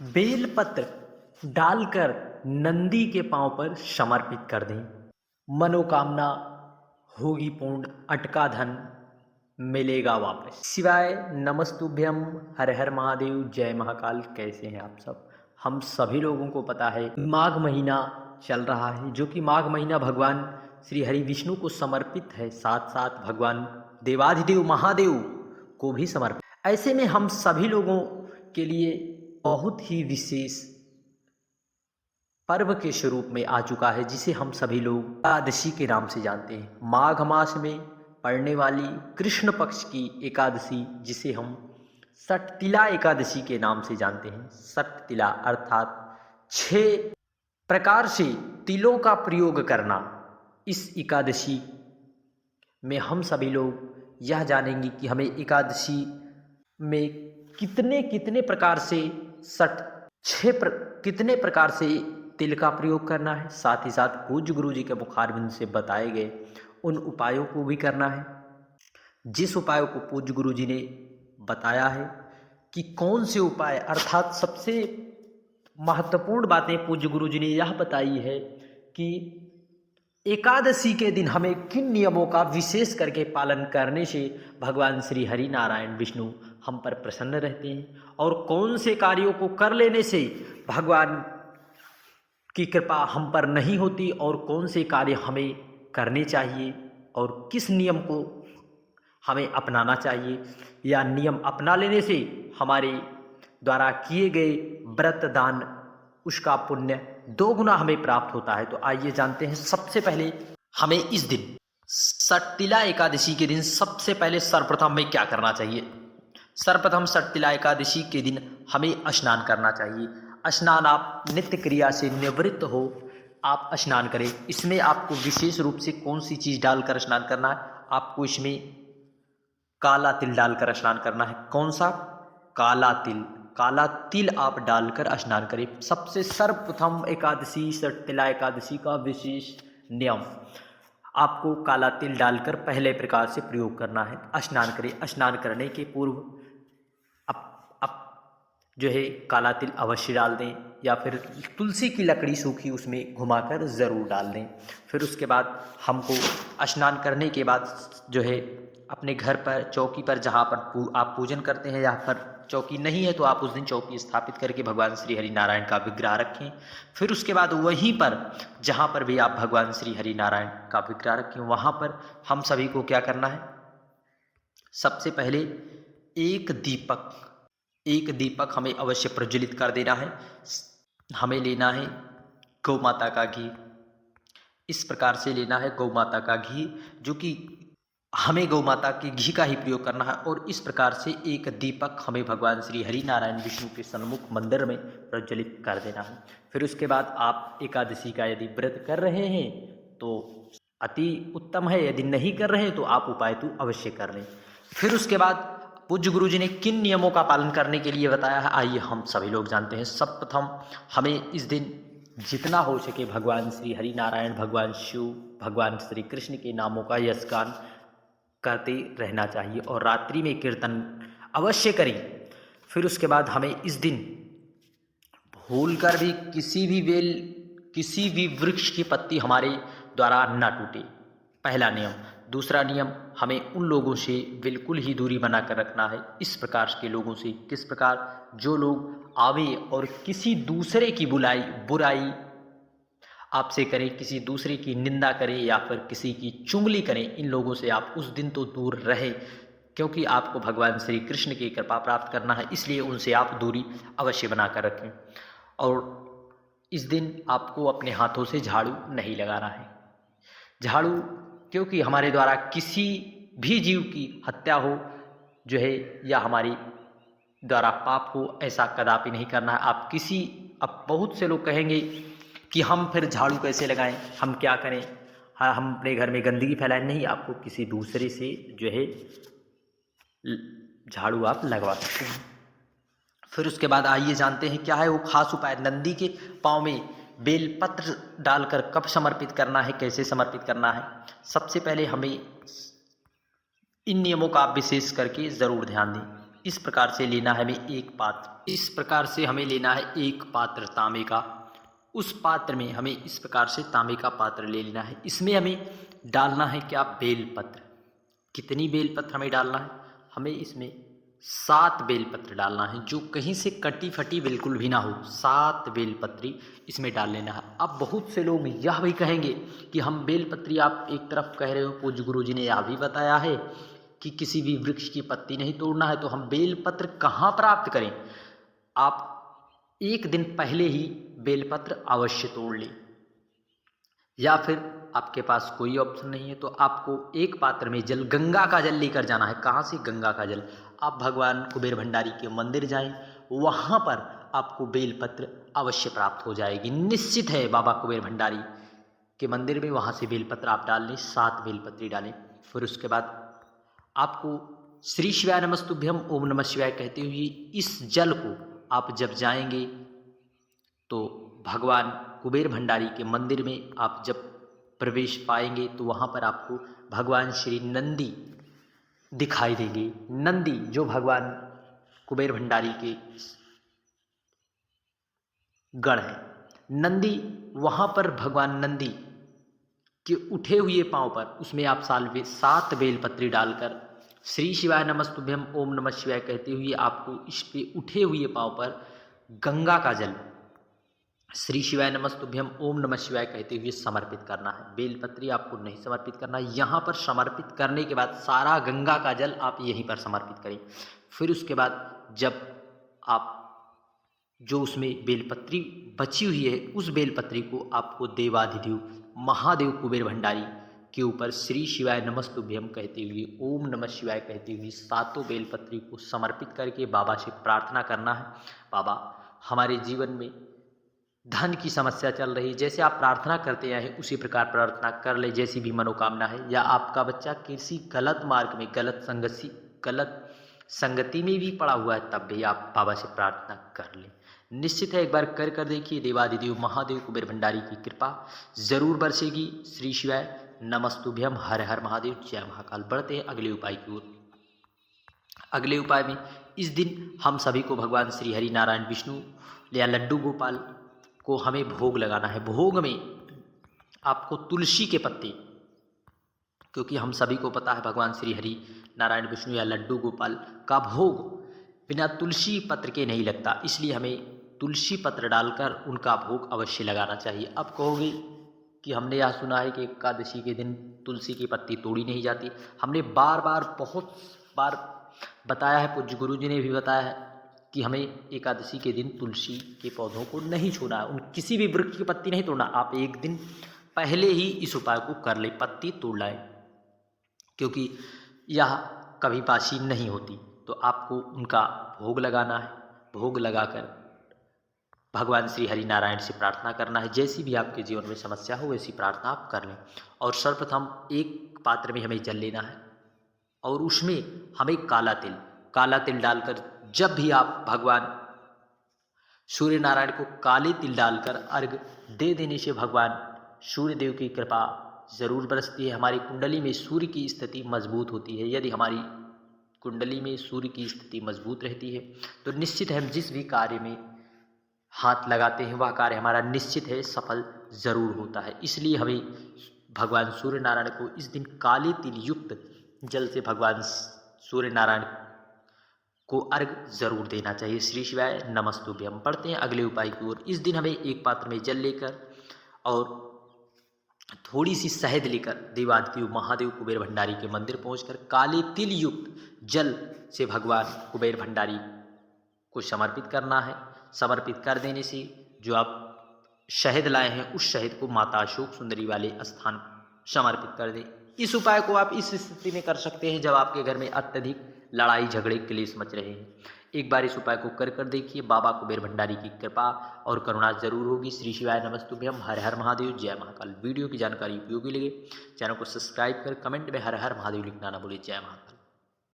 बेलपत्र डालकर नंदी के पांव पर समर्पित कर दें। मनोकामना होगी पूर्ण, अटका धन मिलेगा वापस। शिवाय नमस्तुभ्यम, हर हर महादेव, जय महाकाल। कैसे हैं आप सब? हम सभी लोगों को पता है माघ महीना चल रहा है, जो कि माघ महीना भगवान श्री हरि विष्णु को समर्पित है, साथ साथ भगवान देवाधिदेव महादेव को भी समर्पित। ऐसे में हम सभी लोगों के लिए बहुत ही विशेष पर्व के स्वरूप में आ चुका है, जिसे हम सभी लोग एकादशी के नाम से जानते हैं। माघ मास में पड़ने वाली कृष्ण पक्ष की एकादशी, जिसे हम सटतिला एकादशी के नाम से जानते हैं। सटतिला अर्थात 6 प्रकार से तिलों का प्रयोग करना। इस एकादशी में हम सभी लोग यह जानेंगे कि हमें एकादशी में कितने प्रकार से कितने प्रकार से तिल का प्रयोग करना है। साथ ही साथ पूज्य गुरु जी के मुखारबिंद से बताए गए उन उपायों को भी करना है। जिस उपायों को पूज्य गुरु जी ने बताया है कि कौन से उपाय, अर्थात सबसे महत्वपूर्ण बातें पूज्य गुरु जी ने यह बताई है कि एकादशी के दिन हमें किन नियमों का विशेष करके पालन करने से भगवान श्री हरि नारायण विष्णु हम पर प्रसन्न रहते हैं, और कौन से कार्यों को कर लेने से भगवान की कृपा हम पर नहीं होती, और कौन से कार्य हमें करने चाहिए, और किस नियम को हमें अपनाना चाहिए, या नियम अपना लेने से हमारे द्वारा किए गए व्रत दान उसका पुण्य 2 गुना हमें प्राप्त होता है। तो आइए जानते हैं। सबसे पहले हमें इस दिन सटतिला एकादशी के दिन सबसे पहले सर्वप्रथम हमें क्या करना चाहिए। सर्वप्रथम सटतिला एकादशी के दिन हमें स्नान करना चाहिए। स्नान, आप नित्य क्रिया से निवृत्त हो, आप स्नान करें। इसमें आपको विशेष रूप से कौन सी चीज़ डालकर स्नान करना है? आपको इसमें काला तिल डालकर स्नान करना है। कौन सा? काला तिल। काला तिल आप डालकर स्नान करें। सबसे सर्वप्रथम एकादशी, सटतिला एकादशी का विशेष नियम, आपको काला तिल डालकर पहले प्रकार से प्रयोग करना है। स्नान करें। स्नान करने के पूर्व जो है काला तिल अवश्य डाल दें, या फिर तुलसी की लकड़ी सूखी उसमें घुमाकर ज़रूर डाल दें। फिर उसके बाद हमको स्नान करने के बाद जो है अपने घर पर चौकी पर, जहाँ पर आप पूजन करते हैं, यहाँ पर चौकी नहीं है तो आप उस दिन चौकी स्थापित करके भगवान श्री हरि नारायण का विग्रह रखें। फिर उसके बाद वहीं पर जहाँ पर भी आप भगवान श्री हरि नारायण का विग्रह रखें, वहाँ पर हम सभी को क्या करना है? सबसे पहले एक दीपक हमें अवश्य प्रज्वलित कर देना है। हमें लेना है गौ माता का घी। इस प्रकार से लेना है गौ माता का घी, जो कि हमें गौ माता के घी का ही प्रयोग करना है। और इस प्रकार से एक दीपक हमें भगवान श्री हरि नारायण विष्णु के सन्मुख मंदिर में प्रज्वलित कर देना है। फिर उसके बाद आप एकादशी का यदि व्रत कर रहे हैं तो अति उत्तम है, यदि नहीं कर रहे हैं तो आप उपाय तो अवश्य कर लें। फिर उसके बाद पूज्य गुरु जी ने किन नियमों का पालन करने के लिए बताया है, आइए हम सभी लोग जानते हैं। सर्वप्रथम हमें इस दिन जितना हो सके भगवान श्री हरि नारायण, भगवान शिव, भगवान श्री कृष्ण के नामों का यशगान करते रहना चाहिए, और रात्रि में कीर्तन अवश्य करें। फिर उसके बाद हमें इस दिन भूलकर भी किसी भी वृक्ष की पत्ती हमारे द्वारा न टूटे, पहला नियम। दूसरा नियम, हमें उन लोगों से बिल्कुल ही दूरी बनाकर रखना है। इस प्रकार के लोगों से, किस प्रकार? जो लोग आवे और किसी दूसरे की बुराई आपसे करें, किसी दूसरे की निंदा करें, या फिर किसी की चुगली करें, इन लोगों से आप उस दिन तो दूर रहें, क्योंकि आपको भगवान श्री कृष्ण की कृपा प्राप्त करना है। इसलिए उनसे आप दूरी अवश्य बनाकर रखें। और इस दिन आपको अपने हाथों से झाड़ू नहीं लगाना है। झाड़ू, क्योंकि हमारे द्वारा किसी भी जीव की हत्या हो जो है, या हमारी द्वारा पाप हो, ऐसा कदापि नहीं करना है। अब बहुत से लोग कहेंगे कि हम फिर झाड़ू कैसे लगाएं, हम क्या करें, हम अपने घर में गंदगी फैलाएं। नहीं, आपको किसी दूसरे से जो है झाड़ू आप लगवा सकते हैं। फिर उसके बाद आइए जानते हैं क्या है वो खास उपाय। नंदी के पाँव में बेलपत्र डालकर कब समर्पित करना है, कैसे समर्पित करना है। सबसे पहले हमें इन नियमों का आप विशेष करके ज़रूर ध्यान दें। इस प्रकार से लेना है हमें एक पात्र, इस प्रकार से हमें लेना है एक पात्र तांबे का। उस पात्र में हमें इस प्रकार से तांबे का पात्र ले लेना है। इसमें हमें डालना है क्या, बेलपत्र। कितनी बेलपत्र हमें डालना है, हमें इसमें 7 बेलपत्र डालना है, जो कहीं से कटी फटी बिल्कुल भी ना हो। 7 बेलपत्री इसमें डाल लेना है। अब बहुत से लोग यह भी कहेंगे कि हम बेलपत्री, आप एक तरफ कह रहे हो, पूज्य गुरु जी ने यह भी बताया है कि किसी भी वृक्ष की पत्ती नहीं तोड़ना है, तो हम बेलपत्र कहाँ प्राप्त करें। आप एक दिन पहले ही बेलपत्र अवश्य तोड़ लें, या फिर आपके पास कोई ऑप्शन नहीं है तो आपको एक पात्र में जल, गंगा का जल लेकर जाना है। कहाँ से, गंगा का जल। आप भगवान कुबेर भंडारी के मंदिर जाएं, वहाँ पर आपको बेलपत्र अवश्य प्राप्त हो जाएगी, निश्चित है। बाबा कुबेर भंडारी के मंदिर में, वहाँ से बेलपत्र आप डाल लें, 7 बेलपत्री डालें। फिर उसके बाद आपको श्री शिवाय नमस्तुभ्यम ओम नमः शिवाय कहते हुए इस जल को आप जब जाएंगे तो भगवान कुबेर भंडारी के मंदिर में आप जब प्रवेश पाएंगे तो वहाँ पर आपको भगवान श्री नंदी दिखाई देंगे। नंदी जो भगवान कुबेर भंडारी के गढ़ है, नंदी, वहाँ पर भगवान नंदी के उठे हुए पांव पर, उसमें आप 7 बेलपत्री डालकर श्री शिवाय नमस्तुभ्यम ओम नमः शिवाय कहते हुए आपको इस पे उठे हुए पांव पर गंगा का जल, श्री शिवाय नमस्तुभ्यम ओम नमः शिवाय कहते हुए समर्पित करना है। बेलपत्री आपको नहीं समर्पित करना, यहाँ पर समर्पित करने के बाद सारा गंगा का जल आप यहीं पर समर्पित करें। फिर उसके बाद जब आप जो उसमें बेलपत्री बची हुई है, उस बेलपत्री को आपको देवाधिदेव महादेव कुबेर भंडारी के ऊपर श्री शिवाय नमस्तुभ्यम कहते हुए ओम नमः शिवाय कहते हुए 7 बेलपत्री को समर्पित करके बाबा से प्रार्थना करना है। बाबा, हमारे जीवन में धन की समस्या चल रही है, जैसे आप प्रार्थना करते हैं उसी प्रकार प्रार्थना कर ले, जैसी भी मनोकामना है। या आपका बच्चा किसी गलत मार्ग में, गलत संगति में भी पड़ा हुआ है, तब भी आप बाबा से प्रार्थना कर लें। निश्चित है, एक बार कर देखिए, देवादिदेव महादेव कुबेर भंडारी की कृपा जरूर बरसेगी। श्री शिवाय नमस्तुभ्यम, हर हर महादेव, जय महाकाल। बढ़ते हैं अगले उपाय की ओर। अगले उपाय में इस दिन हम सभी को भगवान श्री हरि नारायण विष्णु या लड्डू गोपाल को हमें भोग लगाना है। भोग में आपको तुलसी के पत्ते, क्योंकि हम सभी को पता है भगवान श्री हरि नारायण विष्णु या लड्डू गोपाल का भोग बिना तुलसी पत्र के नहीं लगता, इसलिए हमें तुलसी पत्र डालकर उनका भोग अवश्य लगाना चाहिए। अब कहोगे कि हमने यह सुना है कि एकादशी के दिन तुलसी की पत्ती तोड़ी नहीं जाती। हमने बहुत बार बताया है, पूज्य गुरु जी ने भी बताया है कि हमें एकादशी के दिन तुलसी के पौधों को नहीं छूना है, उन किसी भी वृक्ष की पत्ती नहीं तोड़ना। आप एक दिन पहले ही इस उपाय को कर ले, पत्ती तोड़ लाएं, क्योंकि यह कभी बासी नहीं होती। तो आपको उनका भोग लगाना है। भोग लगाकर भगवान श्री हरि नारायण से प्रार्थना करना है। जैसी भी आपके जीवन में समस्या हो वैसी प्रार्थना आप कर लें। और सर्वप्रथम एक पात्र में हमें जल लेना है और उसमें हमें काला तिल डालकर, जब भी आप भगवान सूर्य नारायण को काले तिल डालकर अर्घ दे देने से भगवान सूर्य देव की कृपा जरूर बरसती है। हमारी कुंडली में सूर्य की स्थिति मजबूत होती है। यदि हमारी कुंडली में सूर्य की स्थिति मजबूत रहती है तो निश्चित है हम जिस भी कार्य में हाथ लगाते हैं वह कार्य हमारा निश्चित है सफल जरूर होता है। इसलिए हमें भगवान सूर्य नारायण को इस दिन काले तिल युक्त जल से भगवान सूर्य नारायण को अर्घ जरूर देना चाहिए। श्री शिवाय नमस्तुभ्यम। पढ़ते हैं अगले उपाय की ओर। इस दिन हमें एक पात्र में जल लेकर और थोड़ी सी शहद लेकर देवादिदेव महादेव कुबेर भंडारी के मंदिर पहुंचकर काले तिल युक्त जल से भगवान कुबेर भंडारी को समर्पित करना है। समर्पित कर देने से जो आप शहद लाए हैं उस शहद को माता अशोक सुंदरी वाले स्थान समर्पित कर दें। इस उपाय को आप इस स्थिति में कर सकते हैं जब आपके घर में अत्यधिक लड़ाई झगड़े क्लेश मच रहे हैं। एक बार इस उपाय को कर देखिए, बाबा कुबेर भंडारी की कृपा और करुणा जरूर होगी। श्री शिवाय नमस्तुभ्यम, हर हर महादेव, जय महाकाल। वीडियो की जानकारी उपयोगी लगे चैनल को सब्सक्राइब कर कमेंट में हर हर महादेव लिखना ना भूलिए। जय महाकाल।